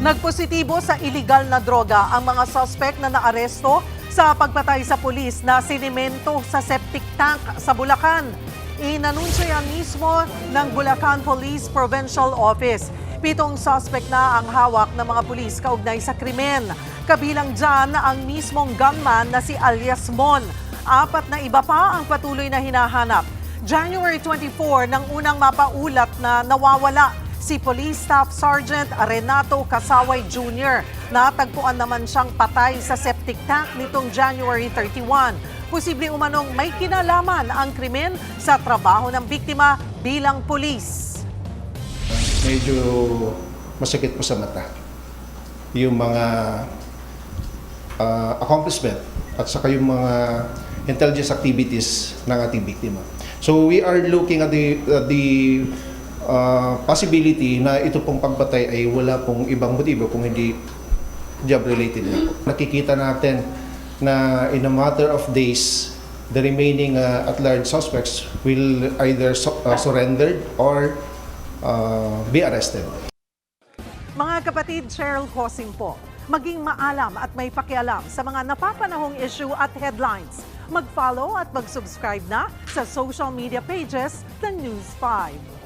Nagpositibo sa iligal na droga ang mga suspect na naaresto sa pagpatay sa pulis na sinimento sa septic tank sa Bulacan. Inanunsyo yan mismo ng Bulacan Police Provincial Office. 7 suspect na ang hawak ng mga pulis kaugnay sa krimen. Kabilang dyan ang mismong gunman na si alias Mon. 4 na iba pa ang patuloy na hinahanap. January 24 nang unang mapaulat na nawawala si Police Staff Sergeant Renato Kasaway Jr. Natagpuan naman siyang patay sa septic tank nitong January 31. Posible umanong may kinalaman ang krimen sa trabaho ng biktima bilang pulis. Medyo masakit po sa mata yung mga accomplishment at saka yung mga intelligence activities ng ating biktima. So we are looking at the possibility na ito pong pagpatay ay wala pong ibang motibo kung hindi job-related na. Nakikita natin na in a matter of days, the remaining at-large suspects will either surrender or be arrested. Mga kapatid, Cheryl Cosing po, maging maalam at may pakialam sa mga napapanahong issue at headlines. Mag-follow at mag-subscribe na sa social media pages ng News 5.